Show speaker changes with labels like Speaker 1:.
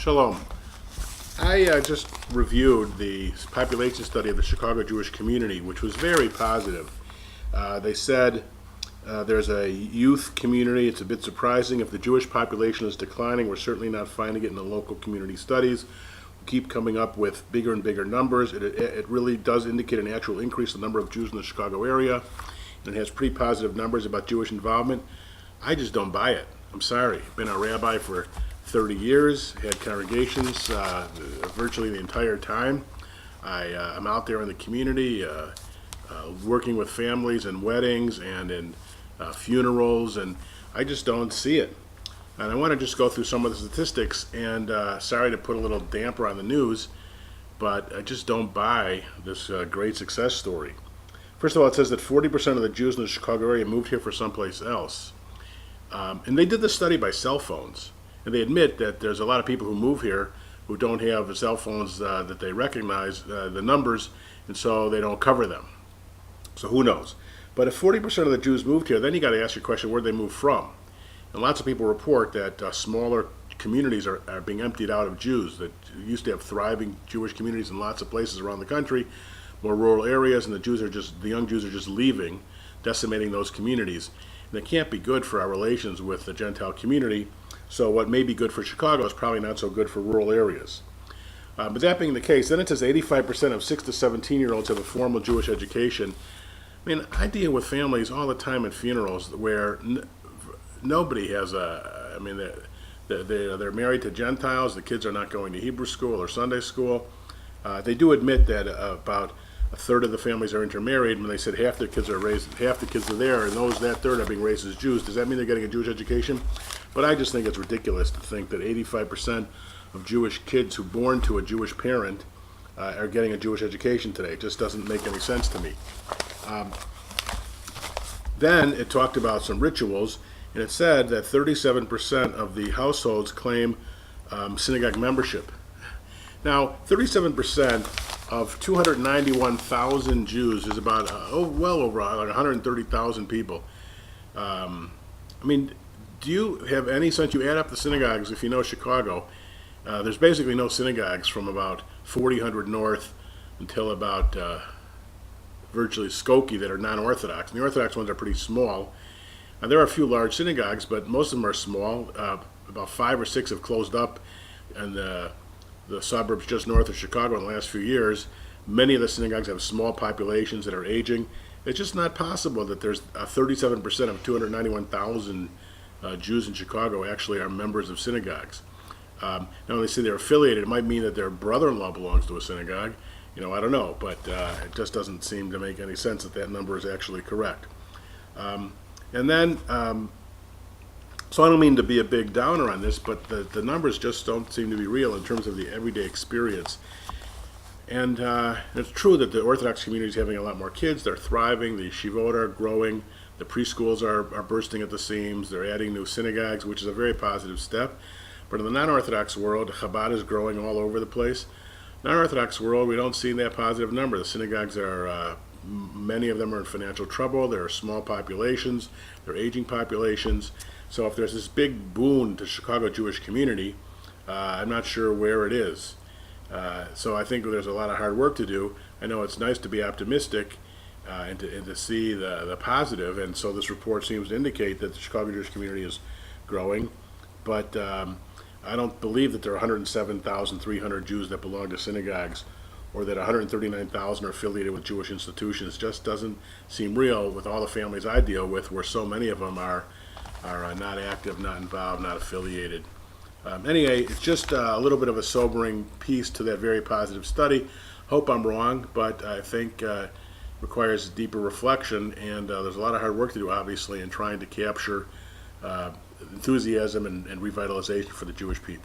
Speaker 1: Shalom. I just reviewed the population study of the Chicago Jewish community, which was very positive. They said there's a youth community. It's a bit surprising. If the Jewish population is declining, we're certainly not finding it in the local community studies. We keep coming up with bigger and bigger numbers. It really does indicate an actual increase in the number of Jews in the Chicago area. And it has pretty positive numbers about Jewish involvement. I just don't buy it. I'm sorry. Been a rabbi for 30 years, had congregations virtually the entire time. I'm out there in the community working with families and weddings and in funerals, and I just don't see it. And I want to just go through some of the statistics, and sorry to put a little damper on the news, but I just don't buy this great success story. First of all, it says that 40% of the Jews in the Chicago area moved here for someplace else. And they did this study by cell phones. And they admit that there's a lot of people who move here who don't have cell phones that they recognize the numbers, and so they don't cover them. So who knows? But if 40% of the Jews moved here, then you got to ask your question, where did they move from? And lots of people report that smaller communities are being emptied out of Jews that used to have thriving Jewish communities in lots of places around the country, more rural areas, and the young Jews are just leaving, decimating those communities. And it can't be good for our relations with the Gentile community. So what may be good for Chicago is probably not so good for rural areas. But that being the case, then it says 85% of 6 to 17-year-olds have a formal Jewish education. I mean, I deal with families all the time at funerals where nobody has they're married to Gentiles, the kids are not going to Hebrew school or Sunday school. They do admit that about a third of the families are intermarried. When they said half the kids are there, and that third are being raised as Jews, does that mean they're getting a Jewish education? But I just think it's ridiculous to think that 85% of Jewish kids who are born to a Jewish parent are getting a Jewish education today. It just doesn't make any sense to me. Then it talked about some rituals, and it said that 37% of the households claim synagogue membership. Now, 37% of 291,000 Jews is about well over like 130,000 people. Do you have any sense? You add up the synagogues, if you know Chicago, there's basically no synagogues from about 4000 north until about virtually Skokie that are non-Orthodox. And the Orthodox ones are pretty small. There are a few large synagogues, but most of them are small. About 5 or 6 have closed up in the suburbs just north of Chicago in the last few years. Many of the synagogues have small populations that are aging. It's just not possible that there's 37% of 291,000 Jews in Chicago actually are members of synagogues. Now, when they say they're affiliated, it might mean that their brother-in-law belongs to a synagogue. I don't know, but it just doesn't seem to make any sense that number is actually correct. So I don't mean to be a big downer on this, but the numbers just don't seem to be real in terms of the everyday experience. And it's true that the Orthodox community is having a lot more kids. They're thriving. The yeshivot are growing. The preschools are bursting at the seams. They're adding new synagogues, which is a very positive step. But in the non-Orthodox world, Chabad is growing all over the place. Non-Orthodox world, we don't see that positive number. The synagogues are, many of them are in financial trouble. There are small populations. They're aging populations. So if there's this big boon to Chicago Jewish community, I'm not sure where it is. So I think there's a lot of hard work to do. I know it's nice to be optimistic and to see the positive, and so this report seems to indicate that the Chicago Jewish community is growing, but I don't believe that there are 107,300 Jews that belong to synagogues, or that 139,000 are affiliated with Jewish institutions. It just doesn't seem real with all the families I deal with, where so many of them are not active, not involved, not affiliated. Anyway, it's just a little bit of a sobering piece to that very positive study. Hope I'm wrong, but I think requires deeper reflection, and there's a lot of hard work to do, obviously, in trying to capture enthusiasm and revitalization for the Jewish people.